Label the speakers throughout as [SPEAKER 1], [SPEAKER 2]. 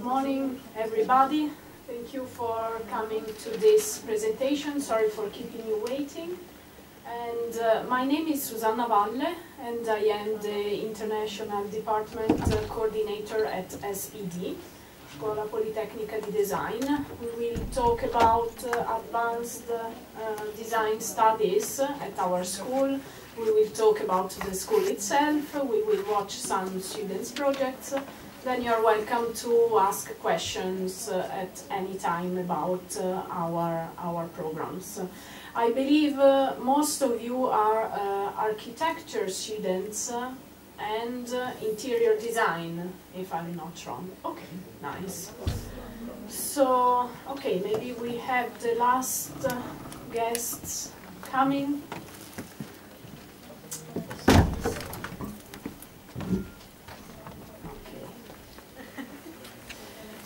[SPEAKER 1] morning, everybody. Thank you for coming to this presentation. Sorry for keeping you waiting. And my name is Susanna Valle, and I am the International Department Coordinator at SPD, Scuola Politecnica di Design. We will talk about advanced design studies at our school. We will talk about the school itself. We will watch some students' projects. Then you are welcome to ask questions at any time about our programs. I believe most of you are architecture students and interior design, if I'm not wrong. Okay, nice. So, okay, maybe we have the last guests coming.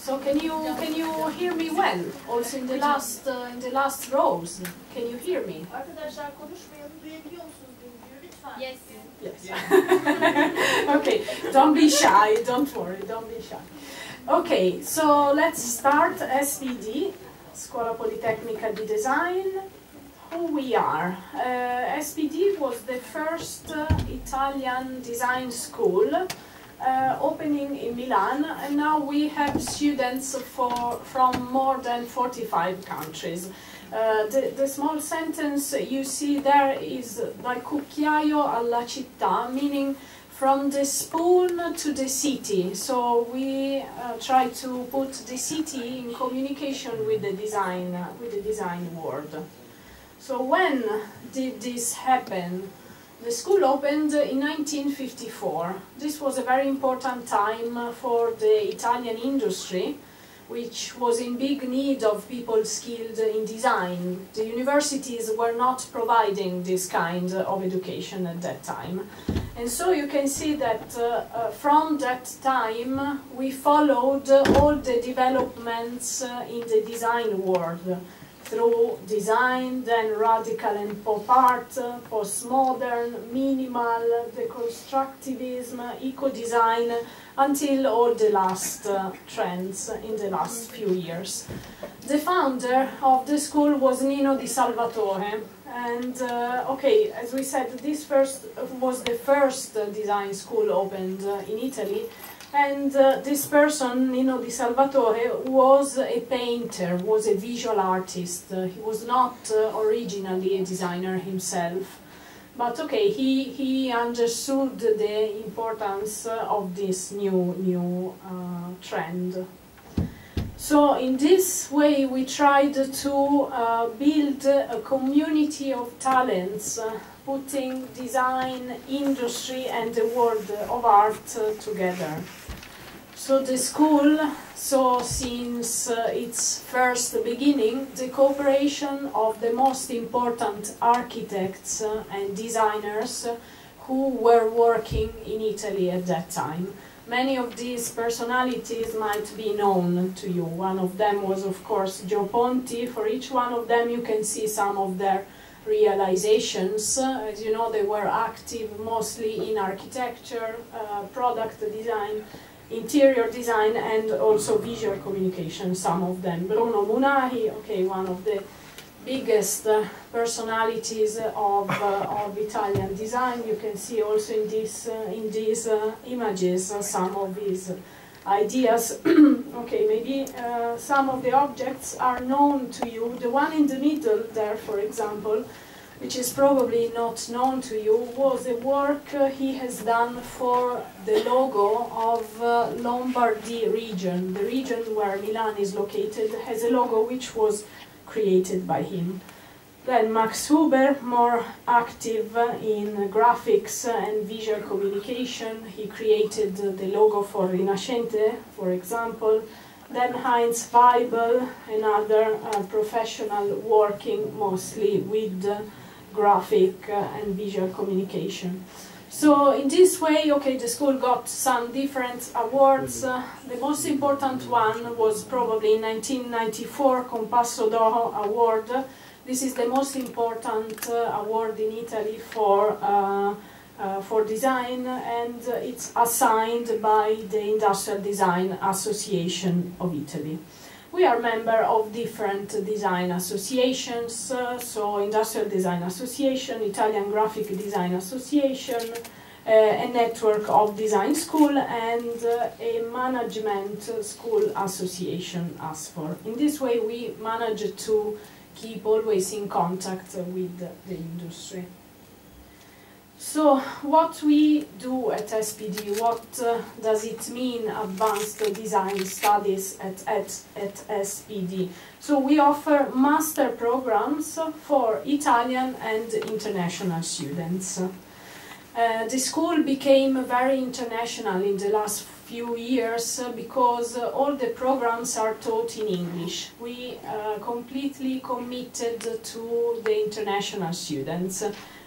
[SPEAKER 1] So can you hear me well? Also in the last rows, can you hear me?
[SPEAKER 2] Arkadaşlar konuşmayalım, duyabiliyor musunuz beni? Lütfen.
[SPEAKER 1] Yes. Yes. Okay, don't be shy. Don't worry. Don't be shy. Okay, so let's start. SPD, Scuola Politecnica di Design. Who we are? SPD was the first Italian design school. Opening in Milan, and now we have students from more than 45 countries. The small sentence you see there is dal cucchiaio alla città, meaning from the spoon to the city. So we try to put the city in communication with the design world. So when did this happen? The school opened in 1954. This was a very important time for the Italian industry, which was in big need of people skilled in design. The universities were not providing this kind of education at that time. And so you can see that from that time we followed all the developments in the design world. Through design, then radical and pop art, postmodern, minimal, deconstructivism, eco-design, until all the last trends in the last few years. The founder of the school was Nino Di Salvatore, and okay, as we said, this was the first design school opened in Italy. And this person, Nino Di Salvatore, was a painter, was a visual artist. He was not originally a designer himself. But okay, he understood the importance of this new trend. So in this way we tried to build a community of talents, putting design, industry and the world of art together. So the school saw since its first beginning the cooperation of the most important architects and designers who were working in Italy at that time. Many of these personalities might be known to you. One of them was, of course, Gio Ponti. For each one of them you can see some of their realizations. As you know, they were active mostly in architecture, product design, interior design, and also visual communication, some of them. Bruno Munahi, okay, one of the biggest personalities of Italian design. You can see also in these images some of his ideas. Okay, maybe some of the objects are known to you. The one in the middle there, for example, which is probably not known to you, was a work he has done for the logo of Lombardy region. The region where Milan is located has a logo which was created by him. Then Max Huber, more active in graphics and visual communication. He created the logo for Rinascente, for example. Then Heinz Weibel, another professional working mostly with graphic and visual communication. So in this way, okay, the school got some different awards. The most important one was probably in 1994 Compasso d'Oro Award. This is the most important award in Ity for for design, and it's assigned by the Industrial Design Association of Italy. We are member of different design associations, so Industrial Design Association, Italian Graphic Design Association, a network of design school, and a management school association, ASFOR. In this way we manage to keep always in contact with the industry. So what we do at SPD, what does it mean advanced design studies at SPD? So we offer master programs for Italian and international students. The school became very international in the last few years because all the programs are taught in English. We completely committed to the international students.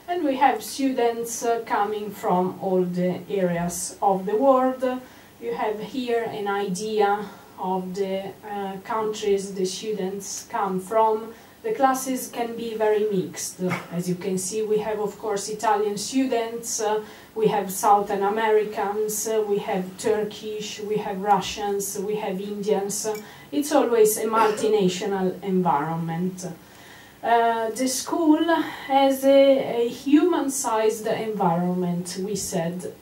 [SPEAKER 1] And we have students coming from all the areas of the world. You have here an idea of the countries the students come from. The classes can be very mixed. As you can see, we have, of course, Italian students, we have Southern Americans, we have Turkish, we have Russians, we have Indians. It's always a multinational environment. The school has a human-sized environment, we said.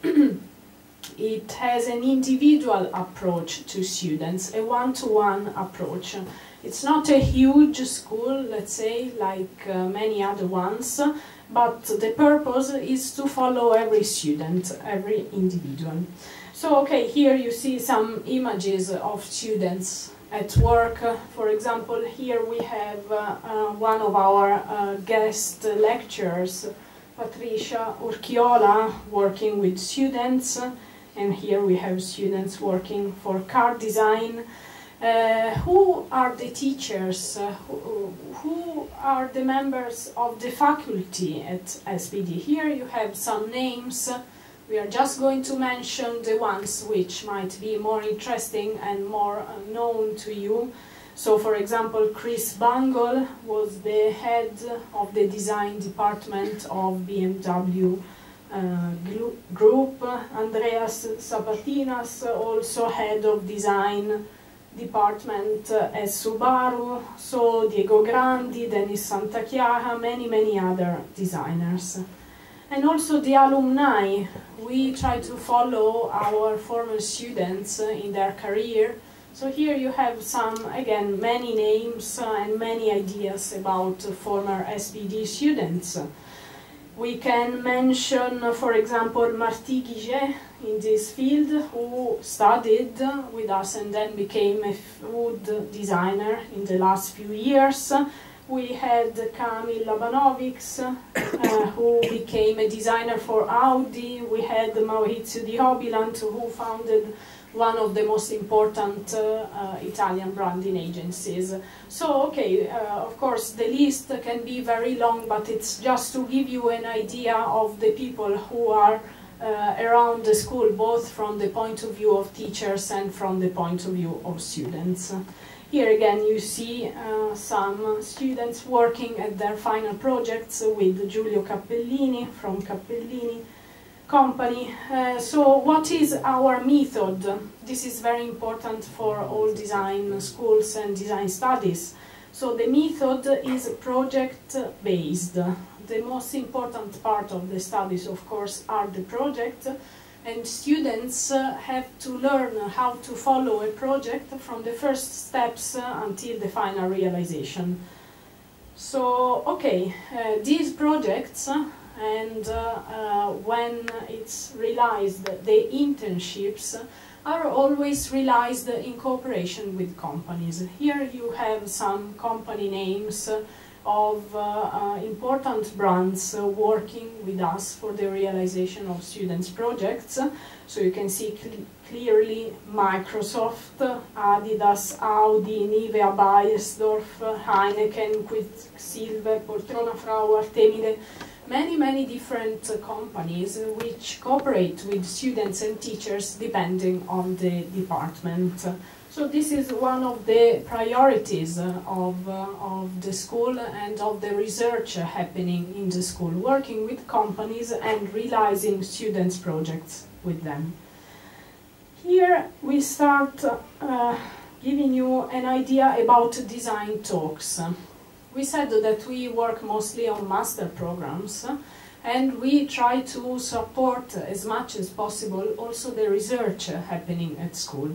[SPEAKER 1] It has an individual approach to students, a one-to-one approach. It's not a huge school, let's say, like many other ones, but the purpose is to follow every student, every individual. So, okay, here you see some images of students at work. For example, here we have one of our guest lecturers, Patricia Urchiola, working with students, and here we have students working for car design. Who are the teachers? Who are the members of the faculty at SPD? Here you have some names. We are just going to mention the ones which might be more interesting and more known to you. So, for example, Chris Bungle was the head of the design department of BMW Group. Andreas Sapatinas, also head of design department at Subaru. So, Diego Grandi, Denis Santachiara, many other designers. And also the alumni. We try to follow our former students in their career. So here you have some, again, many names and many ideas about former SPD students. We can mention, for example, Martí Guillet in this field, who studied with us and then became a food designer in the last few years. We had Kamil Labanovics, who became a designer for Audi. We had Maurizio Di Hobilant, who founded one of the most important Italian branding agencies. So, okay, of course, the list can be very long, but it's just to give you an idea of the people who are around the school, both from the point of view of teachers and from the point of view of students. Here again you see some students working at their final projects with Giulio Cappellini from Cappellini Company. So what is our method? This is very important for all design schools and design studies. So the method is project-based. The most important part of the studies, of course, are the project. And students have to learn how to follow a project from the first steps until the final realization. So, okay, these projects and when it's realized, the internships are always realized in cooperation with companies. Here you have some company names of important brands working with us for the realization of students' projects. So you can see clearly Microsoft, Adidas, Audi, Nivea, Beiersdorf, Heineken, Quicksilver, Poltrona Frau, Artemide, many different companies which cooperate with students and teachers depending on the department. So this is one of the priorities of the school and of the research happening in the school, working with companies and realizing students' projects with them. Here we start giving you an idea about design talks. We said that we work mostly on master programs and we try to support as much as possible also the research happening at school.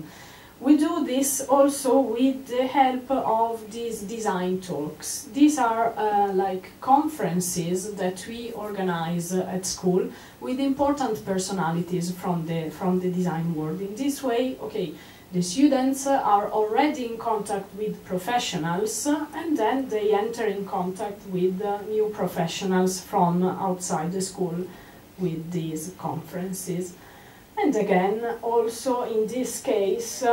[SPEAKER 1] We do this also with the help of these design talks. These are like conferences that we organize at school with important personalities from the design world. In this way, okay, the students are already in contact with professionals and then they enter in contact with new professionals from outside the school with these conferences. And again, also in this case,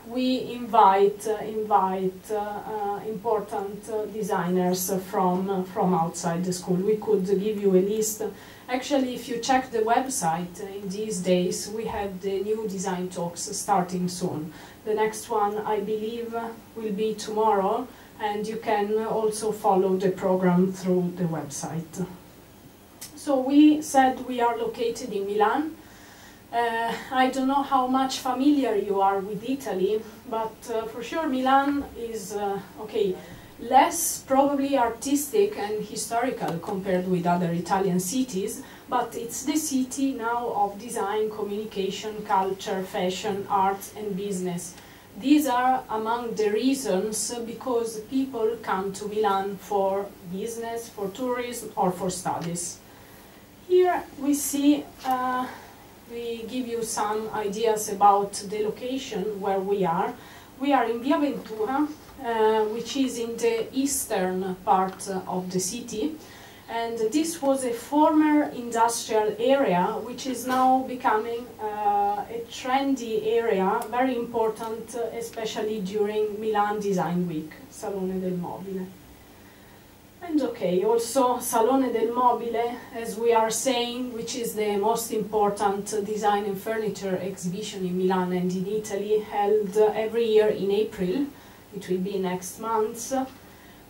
[SPEAKER 1] we invite important designers from outside the school. We could give you a list. Actually, if you check the website in these days, we have the new design talks starting soon. The next one, I believe, will be tomorrow, and you can also follow the program through the website. So we said we are located in Milan. I don't know how much familiar you are with Italy, but for sure Milan is less probably artistic and historical compared with other Italian cities, but it's the city now of design, communication, culture, fashion, art and business. These are among the reasons because people come to Milan for business, for tourism or for studies. Here we see we give you some ideas about the location where we are. We are in Via Ventura, which is in the eastern part of the city. And this was a former industrial area, which is now becoming a trendy area, very important, especially during Milan Design Week, Salone del Mobile. And okay, also Salone del Mobile, as we are saying, which is the most important design and furniture exhibition in Milan and in Italy, held every year in April. It will be next month.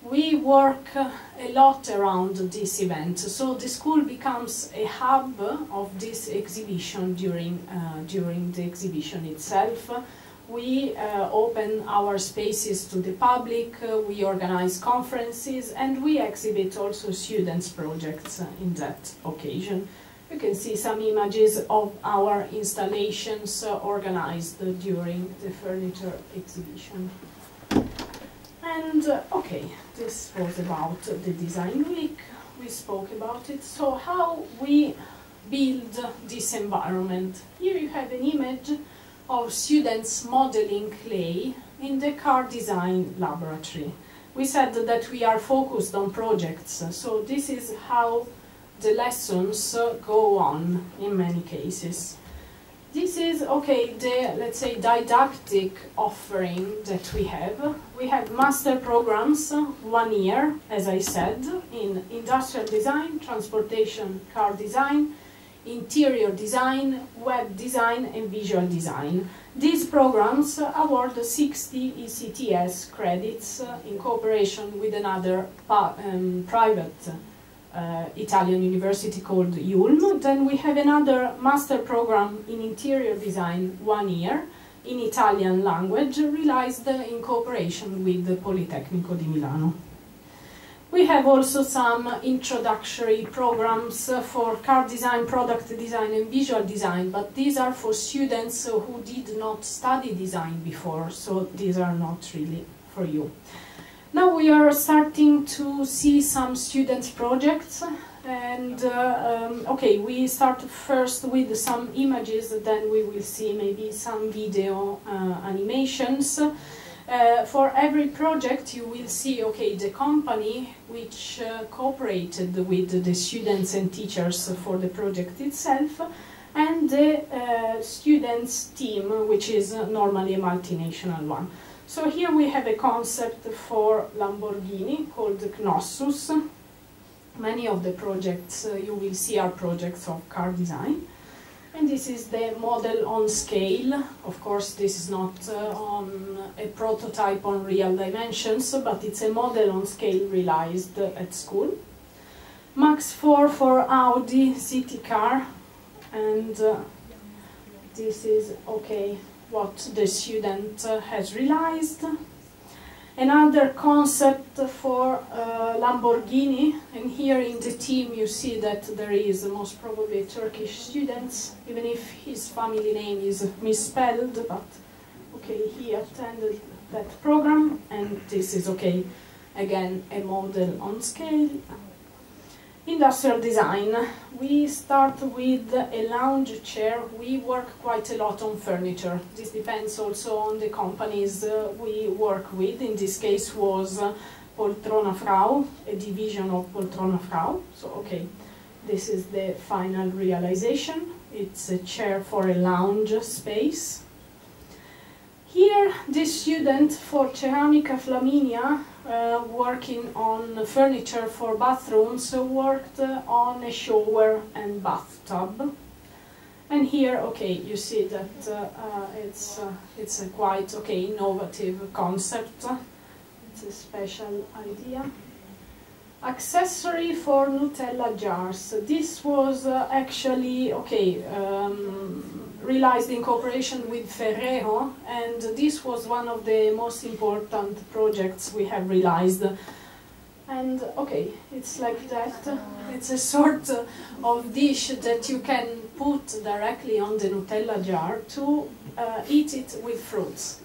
[SPEAKER 1] We work a lot around this event, so the school becomes a hub of this exhibition during the exhibition itself. We open our spaces to the public, we organize conferences, and we exhibit also students' projects in that occasion. You can see some images of our installations organized during the furniture exhibition. And okay, this was about the design week. We spoke about it. So how we build this environment. Here you have an image of students modeling clay in the car design laboratory. We said that we are focused on projects, so this is how the lessons go on in many cases. This is, okay, the, let's say, didactic offering that we have. We have master programs, 1 year, as I said, in industrial design, transportation, car design, interior design, web design and visual design. These programs award 60 ECTS credits in cooperation with another private Italian university called Ulm. Then we have another master program in interior design, 1 year, in Italian language, realized in cooperation with the Politecnica di Milano. We have also some introductory programs for car design, product design and visual design, but these are for students who did not study design before, so these are not really for you. Now we are starting to see some students' projects, and okay, we start first with some images, then we will see maybe some video animations. For every project you will see, okay, the company which cooperated with the students and teachers for the project itself, and the students team, which is normally a multinational one. So here we have a concept for Lamborghini called Knossus. Many of the projects you will see are projects of car design. And this is the model on scale. Of course, this is not on a prototype on real dimensions, but it's a model on scale realized at school. Max 4 for Audi city car, and this is what the student has realized. Another concept for Lamborghini, and here in the team you see that there is most probably a Turkish student, even if his family name is misspelled, but he attended that program, and this is again a model on scale. Industrial design. We start with a lounge chair. We work quite a lot on furniture. This depends also on the companies we work with. In this case was Poltrona Frau, a division of Poltrona Frau. So this is the final realization. It's a chair for a lounge space. Here, this student for Ceramica Flaminia, working on furniture for bathrooms, worked on a shower and bathtub. And here, you see that it's a quite innovative concept. It's a special idea. Accessory for Nutella jars. This was actually realized in cooperation with Ferrero, and this was one of the most important projects we have realized. And it's like that. It's a sort of dish that you can put directly on the Nutella jar to eat it with fruits.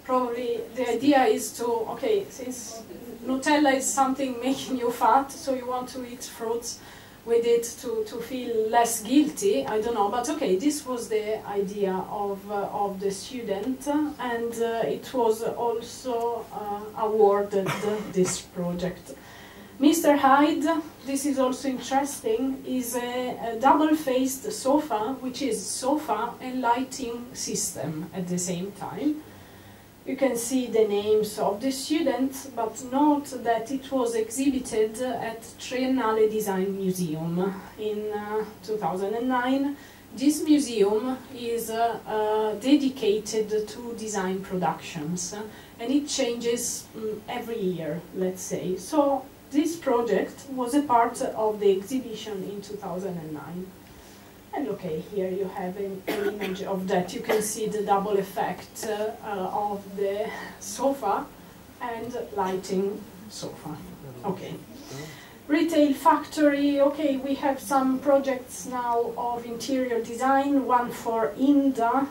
[SPEAKER 1] Probably the idea is to, since Nutella is something making you fat, so you want to eat fruits with it to feel less guilty, I don't know, but this was the idea of the student, and it was also awarded this project. Mr. Hyde, this is also interesting, is a double-faced sofa, which is sofa and lighting system at the same time. You can see the names of the students, but note that it was exhibited at Triennale Design Museum in 2009. This museum is dedicated to design productions, and it changes every year, let's say. So this project was a part of the exhibition in 2009. And here you have an image of that. You can see the double effect of the sofa and lighting sofa. Retail factory. We have some projects now of interior design. One for Inda.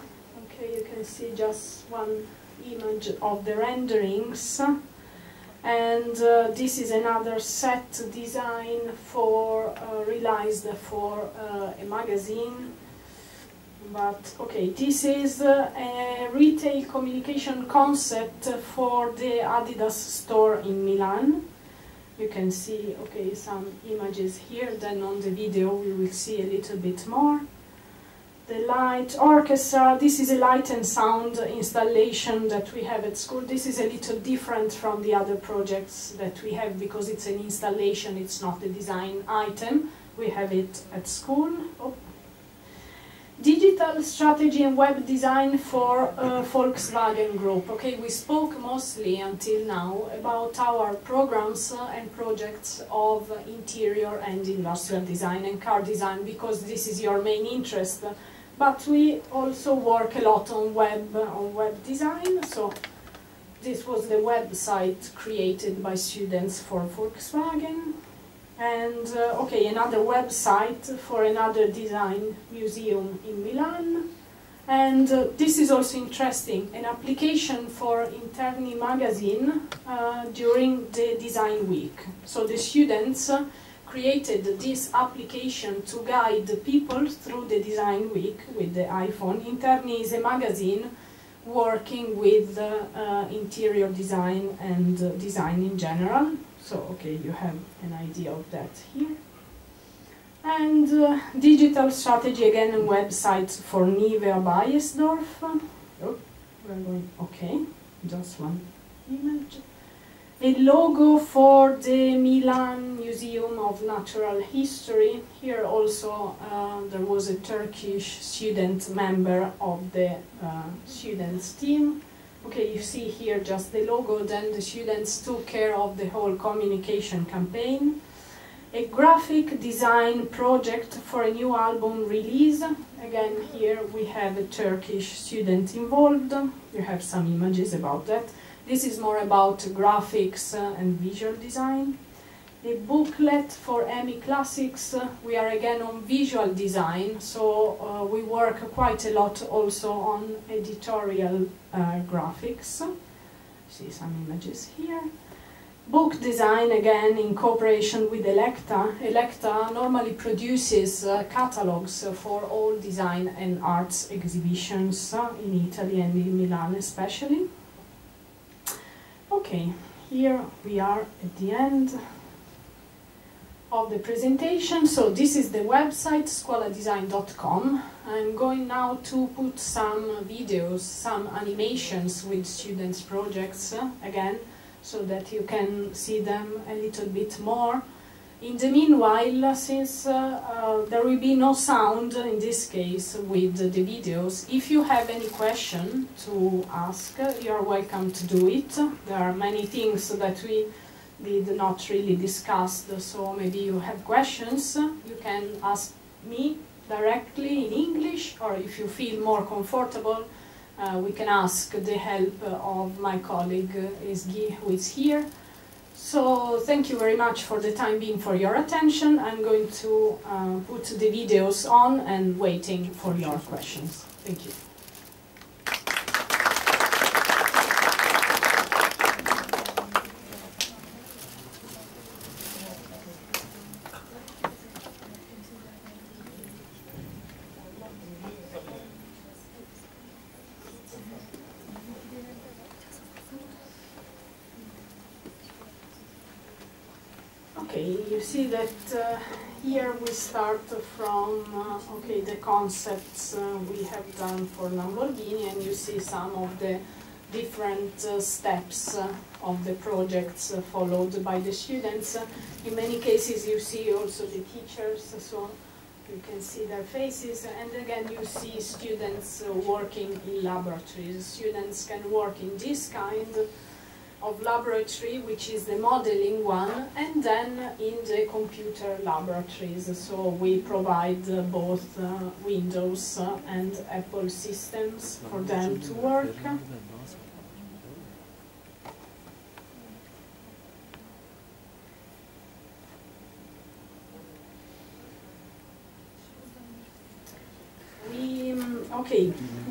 [SPEAKER 1] You can see just one image of the renderings. And this is another set design for realized for a magazine. But this is a retail communication concept for the Adidas store in Milan. You can see some images here. Then on the video we will see a little bit more. The light orchestra, this is a light and sound installation that we have at school. This is a little different from the other projects that we have because it's an installation, it's not a design item. We have it at school. Digital strategy and web design for Volkswagen Group. We spoke mostly until now about our programs and projects of interior and industrial design and car design because this is your main interest. But we also work a lot on web design. So this was the website created by students for Volkswagen. And another website for another design museum in Milan. And this is also interesting, an application for Interni magazine during the design week. So the students created this application to guide people through the design week with the iPhone. Interni is a magazine working with interior design and design in general. So, you have an idea of that here. And digital strategy again and websites for Nivea Balle-Scuola. Just one image. a logo for the Milan Museum of Natural History. Here also there was a Turkish student member of the students team. Okay, you see here just the logo, then the students took care of the whole communication campaign. A graphic design project for a new album release. Again, here we have a Turkish student involved. You have some images about that. This is more about graphics and visual design. A booklet for EMI Classics. We are again on visual design, so we work quite a lot also on editorial graphics. See some images here. Book design, again, in cooperation with Electa. Electa normally produces catalogs for all design and arts exhibitions in Italy and in Milan especially. Okay, here we are at the end of the presentation. So this is the website, scuoladesign.com. I'm going now to put some videos, some animations with students' projects again, so that you can see them a little bit more. In the meanwhile, since there will be no sound in this case with the videos, if you have any question to ask, you are welcome to do it. There are many things that we did not really discuss, so maybe you have questions, you can ask me directly in English, or if you feel more comfortable, we can ask the help of my colleague Isgi, who is here. So thank you very much for the time being, for your attention. I'm going to put the videos on and waiting for your questions. Thank you. Okay, you see that here we start from okay, the concepts we have done for Lamborghini, and you see some of the different steps of the projects followed by the students. In many cases you see also the teachers, so you can see their faces, and again you see students working in laboratories. Students can work in this kind of laboratory, which is the modeling one, and then in the computer laboratories. So we provide both Windows and Apple systems for them to work.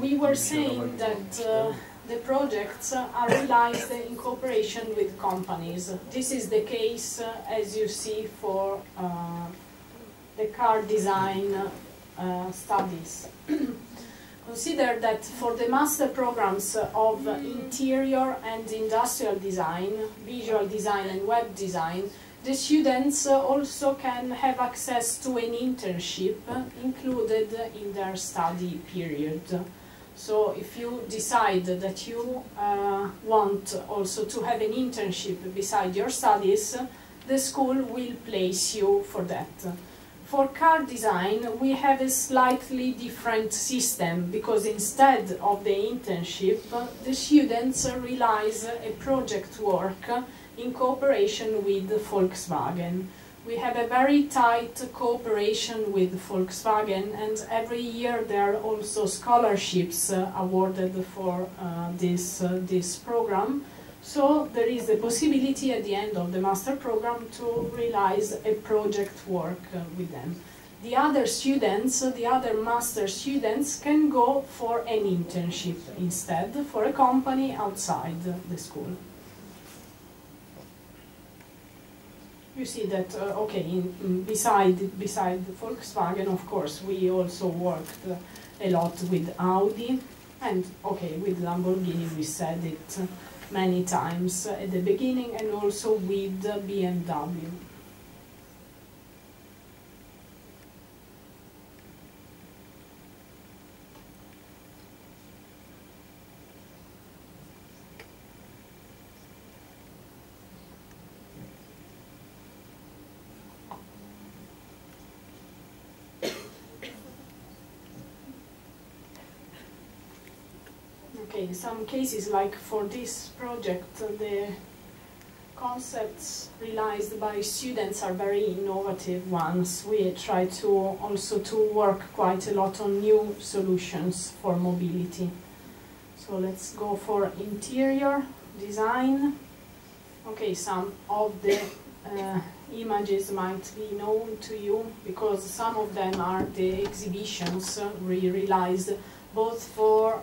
[SPEAKER 1] We were saying that the projects are realized in cooperation with companies. This is the case, as you see, for the car design studies. Consider that for the master programs of interior and industrial design, visual design and web design, the students also can have access to an internship included in their study period. So if you decide that you want also to have an internship beside your studies, the school will place you for that. For car design, we have a slightly different system, because instead of the internship, the students realize a project work in cooperation with Volkswagen. We have a very tight cooperation with Volkswagen, and every year there are also scholarships awarded for this program. So there is the possibility at the end of the master program to realize a project work with them. The other students, the other master students, can go for an internship instead for a company outside the school. You see that, okay, beside Volkswagen, of course, we also worked a lot with Audi, and okay, with Lamborghini we said it many times at the beginning, and also with BMW. Okay, in some cases, like for this project, the concepts realized by students are very innovative ones. We try to also to work quite a lot on new solutions for mobility. So let's go for interior design. Okay, some of the images might be known to you because some of them are the exhibitions we realized both for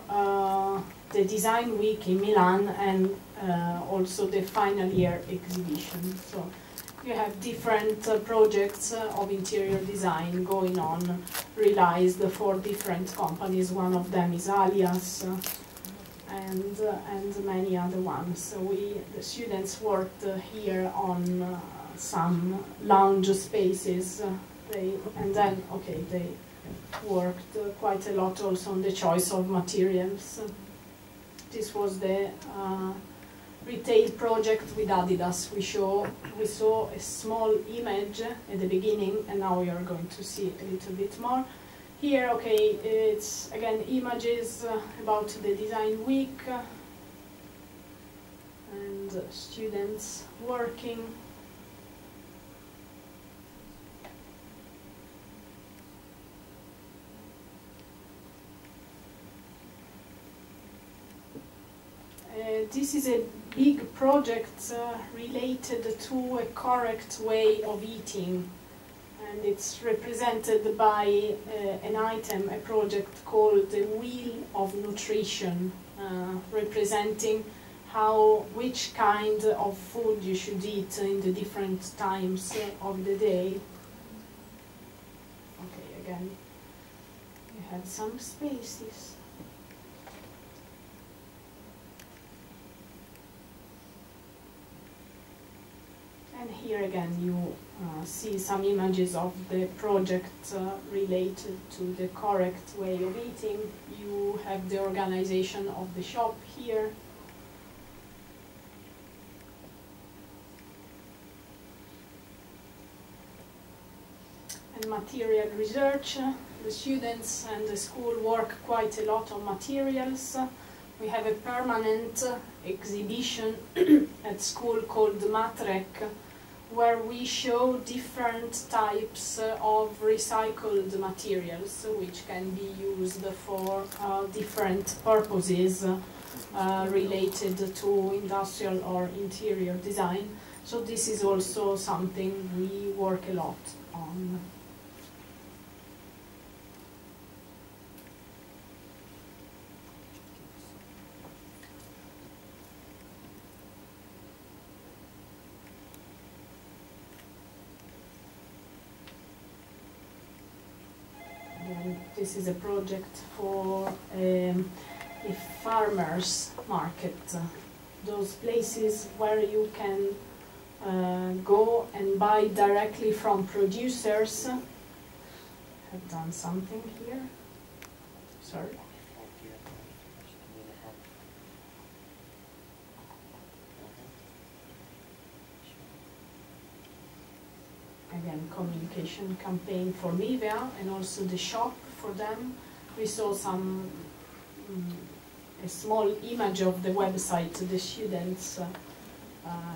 [SPEAKER 1] the Design Week in Milan and also the final year exhibition. So you have different projects of interior design going on, realized for different companies. One of them is Alias, and many other ones. So the students worked here on some lounge spaces, and then they worked quite a lot also on the choice of materials. This was the retail project with Adidas. We saw a small image at the beginning, and now we are going to see a little bit more. Here, it's again images about the design week and students working. This is a big project related to a correct way of eating. And it's represented by an item, a project called the Wheel of Nutrition, representing which kind of food you should eat in the different times of the day. Okay, again, you have some spaces. And here again you see some images of the project related to the correct way of eating. You have the organization of the shop here. And material research. The students and the school work quite a lot on materials. We have a permanent exhibition at school called Matrek, where we show different types of recycled materials which can be used for different purposes related to industrial or interior design. So this is also something we work a lot on. This is a project for a farmer's market, those places where you can go and buy directly from producers. I've done something here. Sorry. Again, communication campaign for Nivea and also the shop for them. We saw a small image of the website the students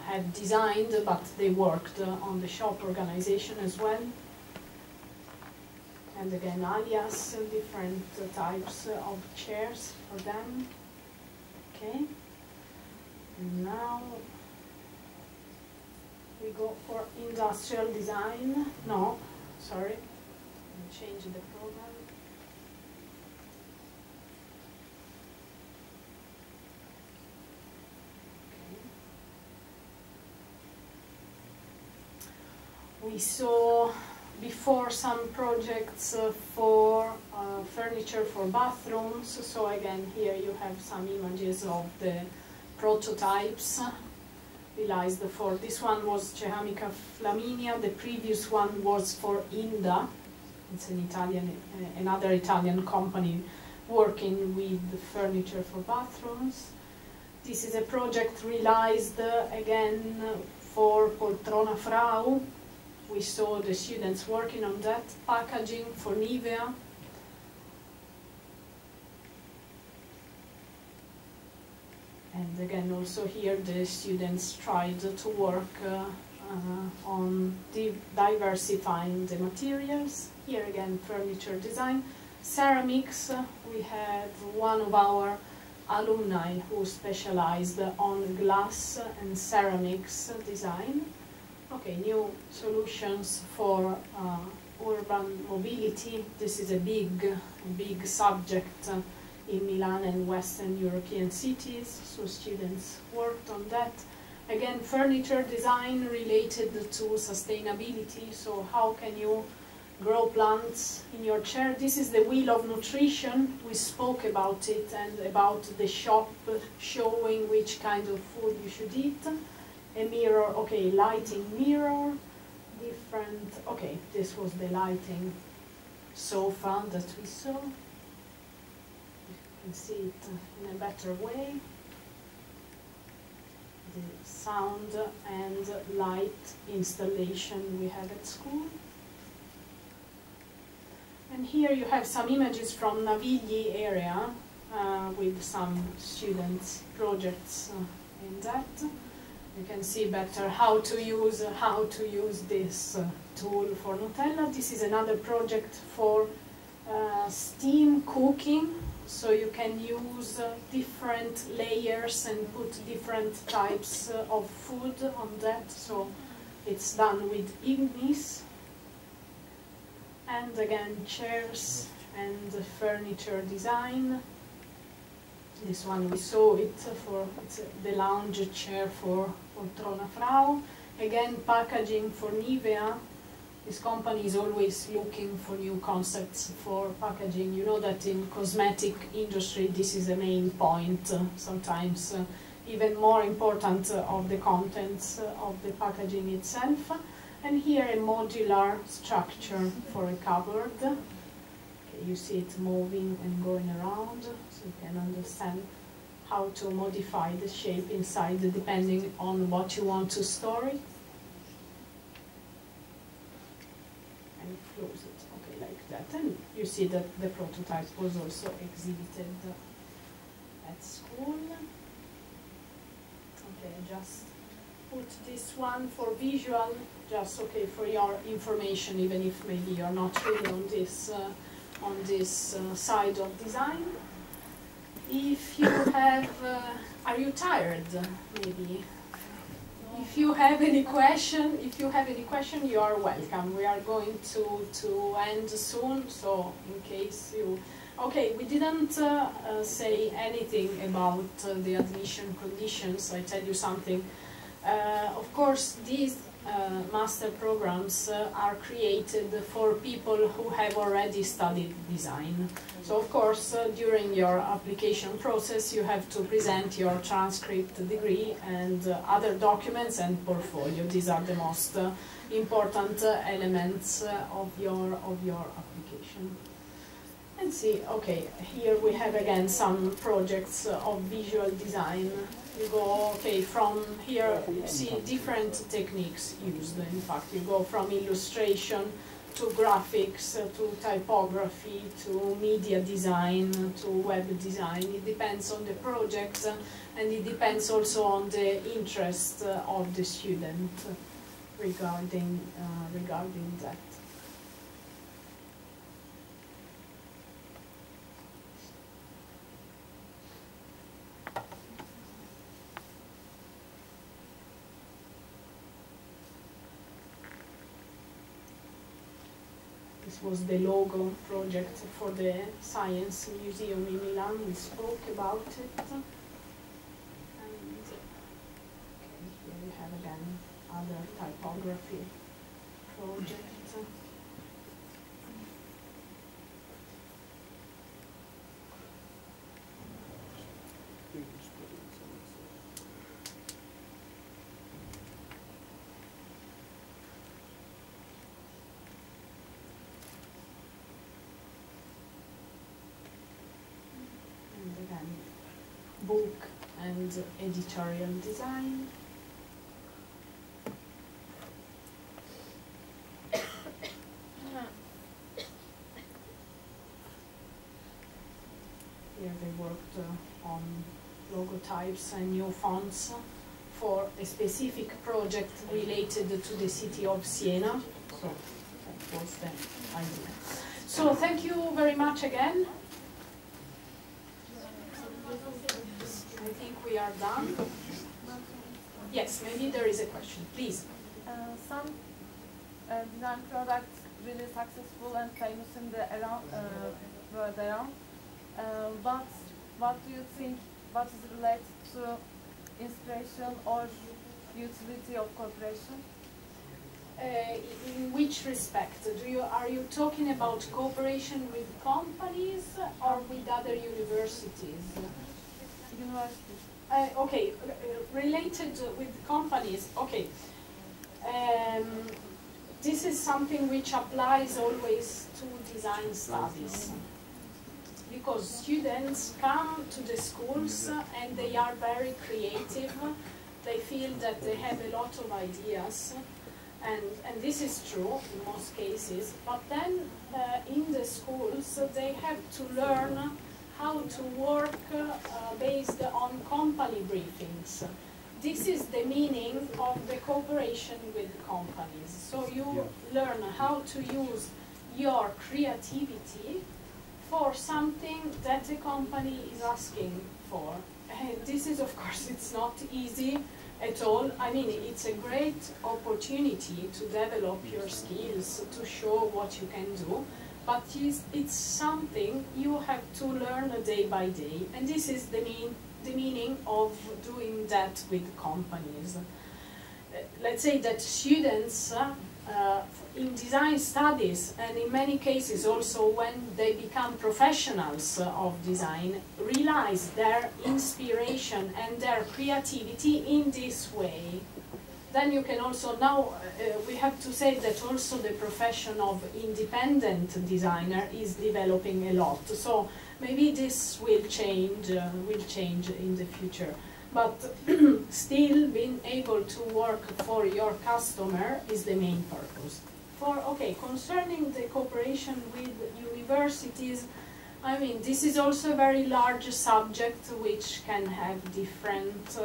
[SPEAKER 1] had designed, but they worked on the shop organization as well. And again, Alias, different types of chairs for them. Okay, and now we go for industrial design. No, sorry, I'll change the program. Okay. We saw before some projects for furniture for bathrooms. So again, here you have some images of the prototypes. Realized for this one was Ceramica Flaminia. The previous one was for Inda. It's an another Italian company working with furniture for bathrooms. This is a project realized again for Poltrona Frau. We saw the students working on that packaging for Nivea. And again, also here the students tried to work on diversifying the materials. Here again, furniture design. Ceramics, we had one of our alumni who specialized on glass and ceramics design. Okay, new solutions for urban mobility. This is a big subject in Milan and Western European cities, so students worked on that. Again, furniture design related to sustainability, so how can you grow plants in your chair? This is the wheel of nutrition. We spoke about it and about the shop showing which kind of food you should eat. A mirror, okay, lighting mirror, different, okay, this was the lighting sofa that we saw. You can see it in a better way. The sound and light installation we have at school. And here you have some images from Navigli area with some students' projects in that. You can see better how to use this tool for Nutella. This is another project for steam cooking, so you can use different layers and put different types of food on that. So it's done with ignis. And again, chairs and furniture design. This one we saw it for the lounge chair for Poltrona Frau. Again, packaging for Nivea. This company is always looking for new concepts for packaging. You know that in cosmetic industry this is a main point, sometimes even more important of the contents of the packaging itself. And here a modular structure for a cupboard. Okay, you see it moving and going around, so you can understand how to modify the shape inside depending on what you want to store it. And close it, okay, like that. And you see that the prototype was also exhibited at school. Okay, just put this one for visual, just okay for your information, even if maybe you're not really on this side of design. If you have, are you tired? Maybe. If you have any question, you are welcome. We are going to end soon, so in case you. Okay, we didn't say anything about the admission conditions. I tell you something. Of course, these master programs are created for people who have already studied design. So, of course, during your application process, you have to present your transcript degree and other documents and portfolio. These are the most important elements of your application. And see, okay, here we have again some projects of visual design. You go, okay, from here you see different techniques used. In fact, you go from illustration to graphics, to typography, to media design, to web design. It depends on the project, and it depends also on the interest of the student regarding that. This was the logo project for the Science Museum in Milan. We spoke about it. And okay, here we have again other typography project. Book and editorial design. Here they worked on logo prototypes and new fonts for a specific project related to the city of Siena. So that was the idea. So thank you very much again. I think we are done. Yes, maybe there is a question. Please.
[SPEAKER 3] Some design products really successful and famous in the world around. But what do you think? What is related to inspiration or utility of cooperation?
[SPEAKER 1] In which respect? Are you talking about cooperation with companies or with other universities?
[SPEAKER 3] Universities.
[SPEAKER 1] Okay, related with companies. Okay. This is something which applies always to design studies, because students come to the schools and they are very creative. They feel that they have a lot of ideas, and this is true in most cases, but then in the schools they have to learn how to work based on company briefings. This is the meaning of the cooperation with companies. So you learn how to use your creativity for something that a company is asking for. And this is, of course, it's not easy at all. I mean, it's a great opportunity to develop your skills, to show what you can do, but it's something you have to learn day by day. And this is the meaning of doing that with companies. Let's say that students in design studies, and in many cases also when they become professionals of design, realize their inspiration and their creativity in this way. Then you can also, now we have to say that also the profession of independent designer is developing a lot. So maybe this will change in the future. But still being able to work for your customer is the main purpose. Concerning the cooperation with universities, I mean, this is also a very large subject which can have different,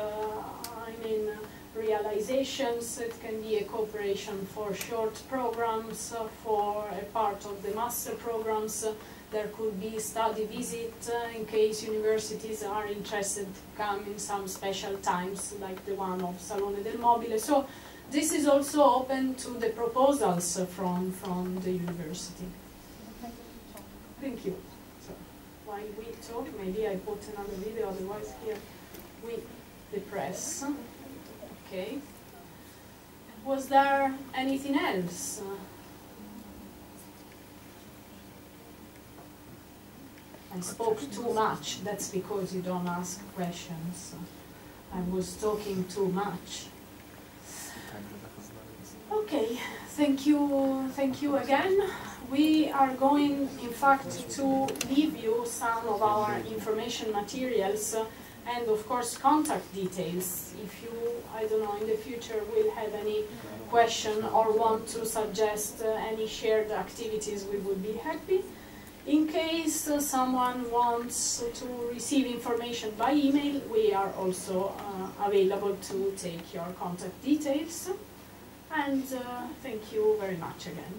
[SPEAKER 1] realizations. It can be a cooperation for short programs, for a part of the master programs. There could be study visit in case universities are interested to come in some special times, like the one of Salone del Mobile. So this is also open to the proposals from the university. Thank you. So while we talk, maybe I put another video, otherwise here the press. Okay. Was there anything else? I spoke too much. That's because you don't ask questions. I was talking too much. Okay, thank you again. We are going, in fact, to leave you some of our information materials and, of course, contact details. If you, I don't know, in the future will have any question or want to suggest any shared activities, we would be happy. In case someone wants to receive information by email, we are also available to take your contact details. And thank you very much again.